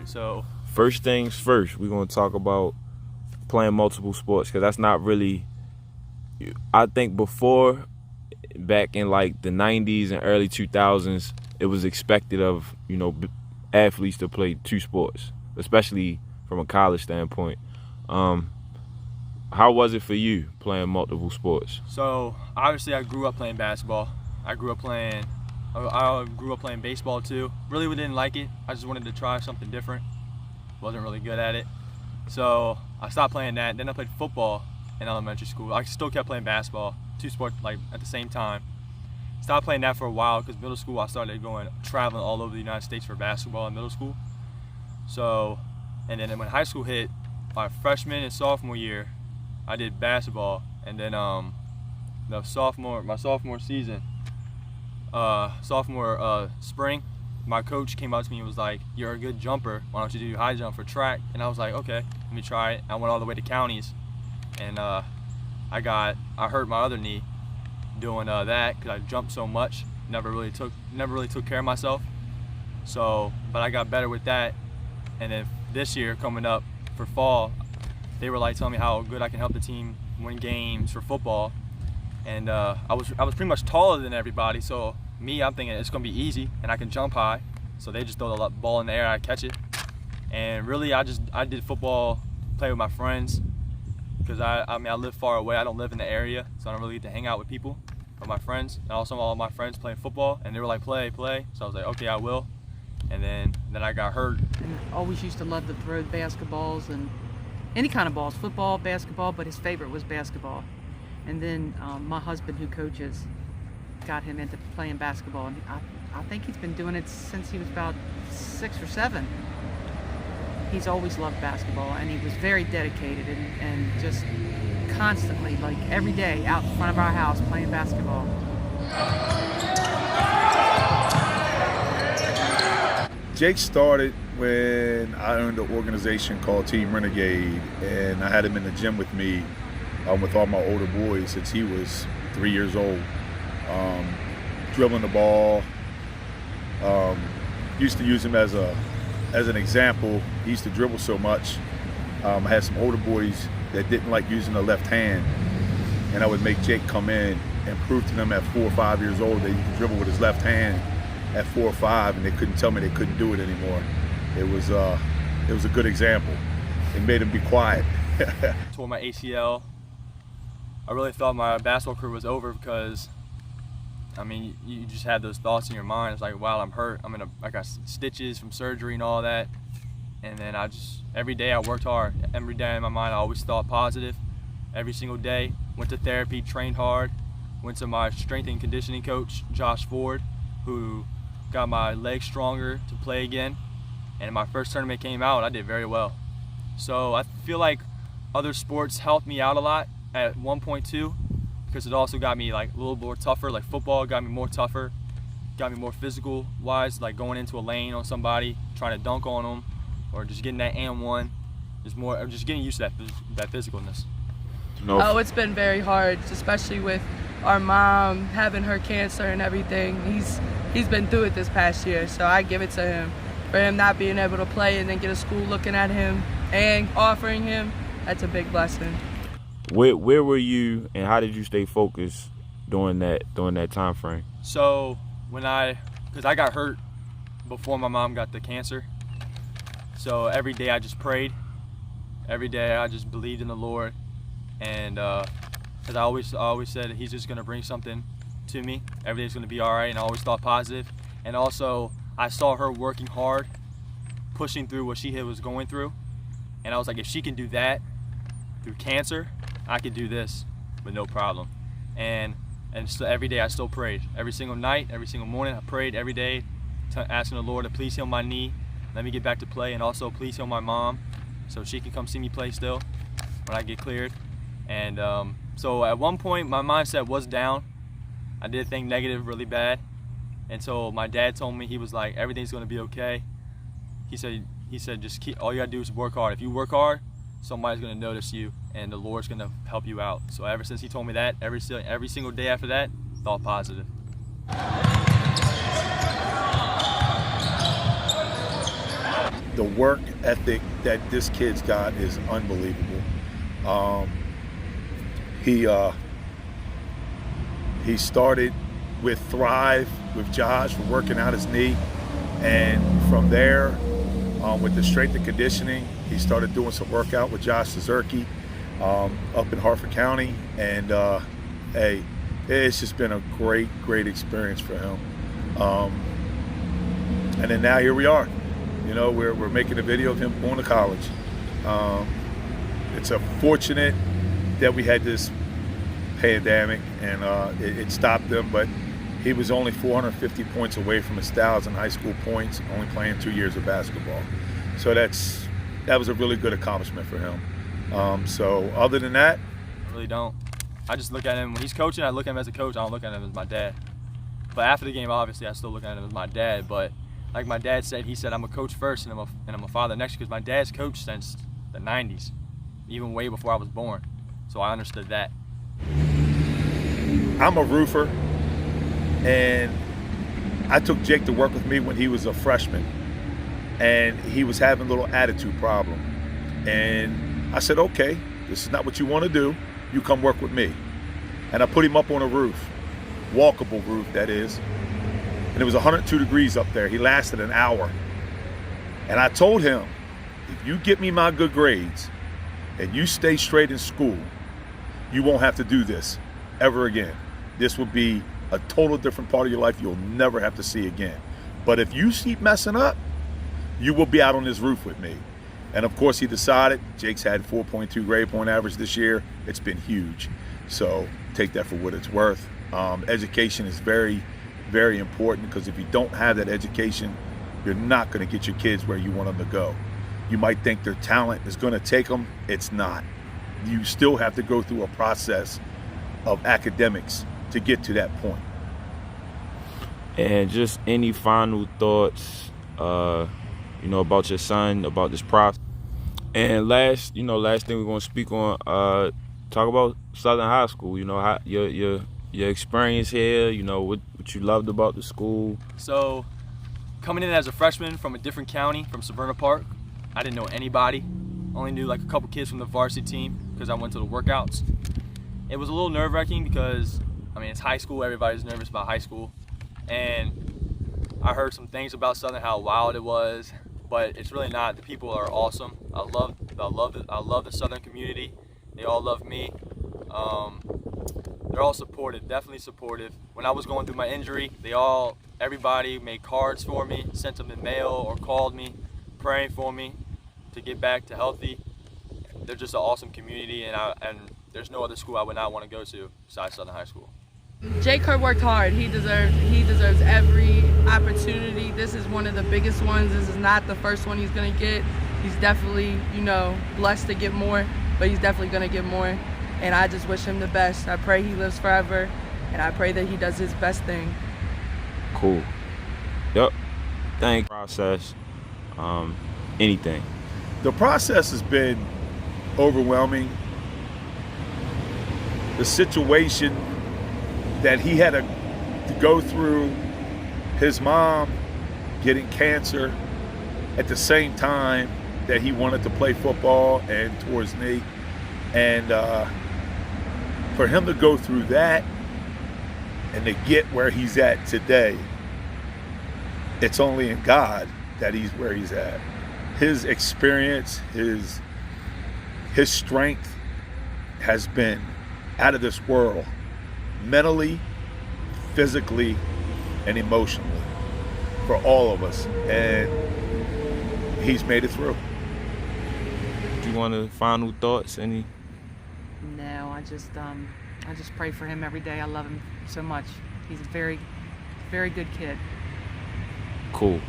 right, so first things first, we're going to talk about playing multiple sports, because that's not really, I think before, back in like the 90s and early 2000s, it was expected of, athletes to play two sports, especially from a college standpoint. How was it for you playing multiple sports? So obviously I grew up playing basketball. I grew up playing baseball too. Really didn't like it. I just wanted to try something different. Wasn't really good at it. So I stopped playing that. Then I played football in elementary school. I still kept playing basketball, two sports like at the same time. Stopped playing that for a while because middle school I started traveling all over the United States for basketball in middle school. So, and then when high school hit, my freshman and sophomore year, I did basketball, and then my sophomore season, spring, my coach came up to me and was like, "You're a good jumper. Why don't you do high jump for track?" And I was like, "Okay, let me try it." I went all the way to counties, and I hurt my other knee doing that because I jumped so much. Never really took care of myself. So, but I got better with that, and then this year coming up for fall, they were like telling me how good I can help the team win games for football, and I was pretty much taller than everybody. So I'm thinking it's gonna be easy, and I can jump high. So they just throw the ball in the air, I catch it, and really I did football, play with my friends, because I live far away. I don't live in the area, so I don't really get to hang out with people, but my friends, and also all my friends playing football, and they were like, play. So I was like, okay, I will. And then I got hurt. And always used to love to throw basketballs and any kind of balls, football, basketball, but his favorite was basketball. And then my husband, who coaches, got him into playing basketball, and I think he's been doing it since he was about 6 or 7. He's always loved basketball, and he was very dedicated and just constantly, like every day, out in front of our house playing basketball. Jake started when I owned an organization called Team Renegade, and I had him in the gym with me with all my older boys since he was 3 years old. Dribbling the ball. Used to use him as an example. He used to dribble so much. I had some older boys that didn't like using the left hand, and I would make Jake come in and prove to them at 4 or 5 years old that he could dribble with his left hand at 4 or 5, and they couldn't tell me they couldn't do it anymore. It was a good example. It made them be quiet. Tore my ACL. I really thought my basketball career was over because, you just had those thoughts in your mind. It's like, wow, I'm hurt. I got stitches from surgery and all that. And then every day I worked hard. Every day in my mind I always thought positive. Every single day, went to therapy, trained hard, went to my strength and conditioning coach, Josh Ford, who got my legs stronger to play again. And my first tournament came out, I did very well. So I feel like other sports helped me out a lot at one point too, because it also got me like a little more tougher. Like football got me more tougher, got me more physical wise, like going into a lane on somebody, trying to dunk on them, or just getting that and one. Just getting used to that physicalness. No. Oh, it's been very hard, especially with our mom having her cancer and everything. He's been through it this past year, so I give it to him. For him not being able to play and then get a school looking at him and offering him, that's a big blessing. Where were you, and how did you stay focused during that time frame? So because I got hurt before my mom got the cancer, so every day I just prayed. Every day I just believed in the Lord, and because I always said He's just gonna bring something to me. Everything's gonna be all right, and I always thought positive. And also I saw her working hard, pushing through what she was going through, and I was like, if she can do that through cancer, I could do this with no problem. And so every day I still prayed. Every single night, every single morning, I prayed every day, asking the Lord to please heal my knee, let me get back to play, and also please heal my mom so she can come see me play still when I get cleared. And so at one point my mindset was down. I did think negative really bad. And so my dad told me, he was like, everything's gonna be okay. He said just all you gotta do is work hard. If you work hard, somebody's gonna notice you, and the Lord's gonna help you out. So ever since he told me that, every single day after that, thought positive. the work ethic that this kid's got is unbelievable. He started with Thrive with Josh for working out his knee, and from there, with the strength and conditioning, he started doing some workout with Josh Zerke up in Harford County, and hey, it's just been a great experience for him. And then now here we are. You know, we're making a video of him going to college. It's unfortunate that we had this pandemic and it stopped him, but he was only 450 points away from his 1,000 high school points, only playing 2 years of basketball. So that was a really good accomplishment for him. So other than that, I really don't. I just look at him when he's coaching. I look at him as a coach. I don't look at him as my dad. But after the game, obviously, I still look at him as my dad. But like my dad said, he said I'm a coach first and I'm a father next, because my dad's coached since the 90s, even way before I was born. So I understood that. I'm a roofer, and I took Jake to work with me when he was a freshman, and he was having a little attitude problem. And I said, okay, this is not what you want to do. You come work with me. And I put him up on a roof, walkable roof, that is. And it was 102 degrees up there. He lasted an hour. And I told him, if you get me my good grades and you stay straight in school, you won't have to do this ever again. This will be a total different part of your life you'll never have to see again. But if you keep messing up, you will be out on this roof with me. And of course he decided. Jake's had 4.2 grade point average this year. It's been huge. So take that for what it's worth. Education is very, very important, because if you don't have that education, you're not going to get your kids where you want them to go. You might think their talent is going to take them. It's not. You still have to go through a process of academics to get to that point. And just any final thoughts, about your son, about this process. And last thing we're gonna speak on, talk about Southern High School. You know, how your experience here. You know what you loved about the school. So, coming in as a freshman from a different county, from Severna Park, I didn't know anybody. Only knew like a couple kids from the varsity team because I went to the workouts. It was a little nerve-wracking because, it's high school. Everybody's nervous about high school, and I heard some things about Southern, how wild it was. But it's really not. The people are awesome. I love the Southern community. They all love me. They're all supportive, definitely supportive. When I was going through my injury, everybody made cards for me, sent them in mail, or called me, praying for me to get back to healthy. They're just an awesome community, and there's no other school I would not want to go to besides Southern High School. Jake Kerr worked hard. He deserves every opportunity. This is one of the biggest ones. This is not the first one he's gonna get. He's definitely, blessed to get more, but he's definitely gonna get more. And I just wish him the best. I pray he lives forever, and I pray that he does his best thing. Cool. Yep. Thank process. Anything. The process has been overwhelming. The situation that he had to go through, his mom getting cancer at the same time that he wanted to play football and tore his knee. And for him to go through that and to get where he's at today, it's only in God that he's where he's at. His experience, his strength has been out of this world, mentally, physically, and emotionally, for all of us, and he's made it through. Do you want to final thoughts? Any? No, I just pray for him every day. I love him so much. He's a very, very good kid. Cool.